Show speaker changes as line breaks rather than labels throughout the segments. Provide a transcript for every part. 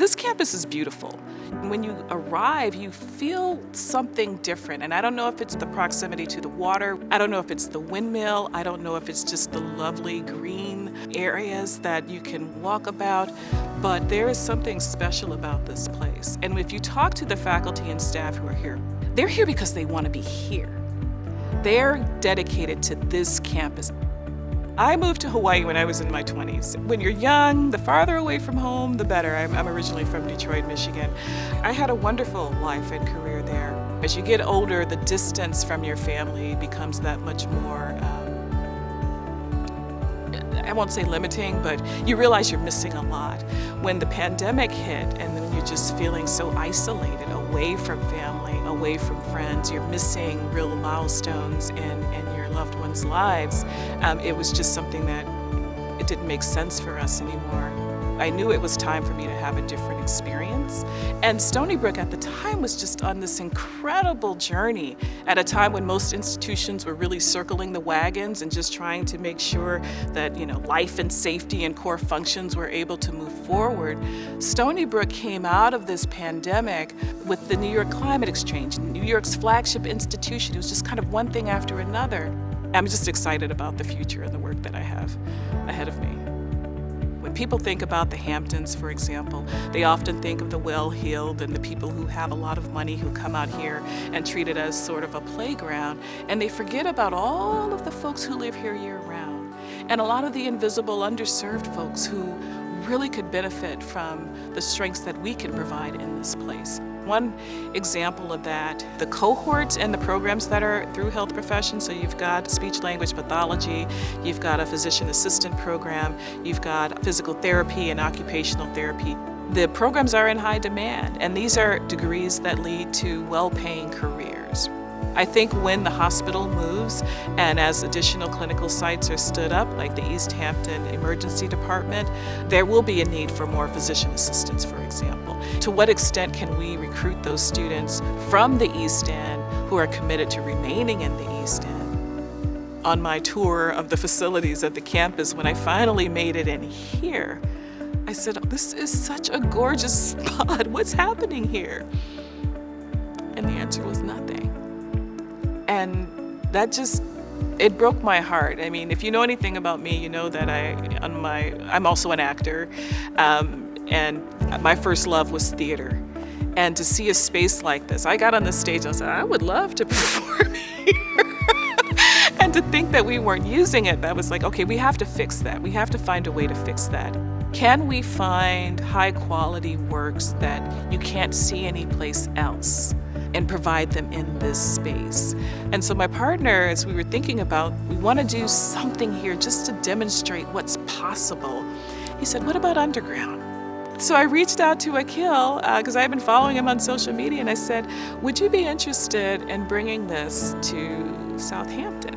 this campus is beautiful. When you arrive, you feel something different. And I don't know if it's the proximity to the water. I don't know if it's the windmill. I don't know if it's just the lovely green areas that you can walk about. But there is something special about this place. And if you talk to the faculty and staff who are here, they're here because they want to be here. They're dedicated to this campus. I moved to Hawaii when I was in my 20s. When you're young, the farther away from home, the better. I'm originally from Detroit, Michigan. I had a wonderful life and career there. As you get older, the distance from your family becomes that much more, I won't say limiting, but you realize you're missing a lot. When the pandemic hit and then you're just feeling so isolated, away from family, away from friends, you're missing real milestones in your loved ones' lives, it was just something that it didn't make sense for us anymore. I knew it was time for me to have a different experience. And Stony Brook at the time was just on this incredible journey at a time when most institutions were really circling the wagons and just trying to make sure that, life and safety and core functions were able to move forward. Stony Brook came out of this pandemic with the New York Climate Exchange, New York's flagship institution. It was just kind of one thing after another. I'm just excited about the future and the work that I have ahead of me. When people think about the Hamptons, for example, they often think of the well-heeled and the people who have a lot of money who come out here and treat it as sort of a playground, and they forget about all of the folks who live here year-round, and a lot of the invisible, underserved folks who really could benefit from the strengths that we can provide in this place. One example of that, the cohorts and the programs that are through health professions, so you've got speech-language pathology, you've got a physician assistant program, you've got physical therapy and occupational therapy. The programs are in high demand, and these are degrees that lead to well-paying careers. I think when the hospital moves and as additional clinical sites are stood up, like the East Hampton Emergency Department, there will be a need for more physician assistants, for example. To what extent can we recruit those students from the East End who are committed to remaining in the East End? On my tour of the facilities at the campus, when I finally made it in here, I said, this is such a gorgeous spot. What's happening here? And the answer was nothing. And that it broke my heart. I mean, if you know anything about me, you know that I'm also an actor, and my first love was theater. And to see a space like this, I got on the stage and I said, I would love to perform here. And to think that we weren't using it, that was like, okay, we have to fix that. We have to find a way to fix that. Can we find high quality works that you can't see anyplace else and provide them in this space? And so my partner, as we were thinking about, we want to do something here just to demonstrate what's possible. He said, what about underground? So I reached out to Akil, because I've been following him on social media, and I said, would you be interested in bringing this to Southampton?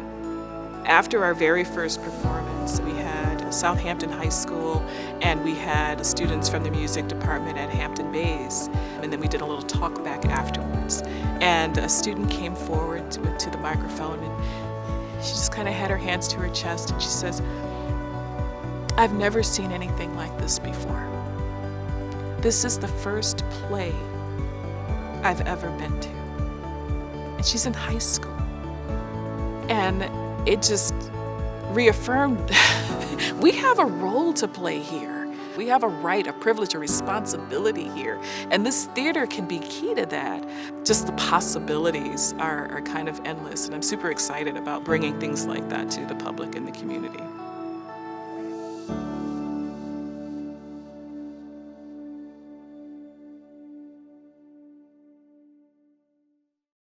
After our very first performance, we had Southampton High School, and we had students from the music department at Hampton Bays, and then we did a little talk back afterwards. And a student came forward to the microphone, and she just kind of had her hands to her chest, and she says, I've never seen anything like this before. This is the first play I've ever been to. And she's in high school. And it just reaffirmed we have a role to play here. We have a right, a privilege, a responsibility here. And this theater can be key to that. Just the possibilities are kind of endless. And I'm super excited about bringing things like that to the public and the community.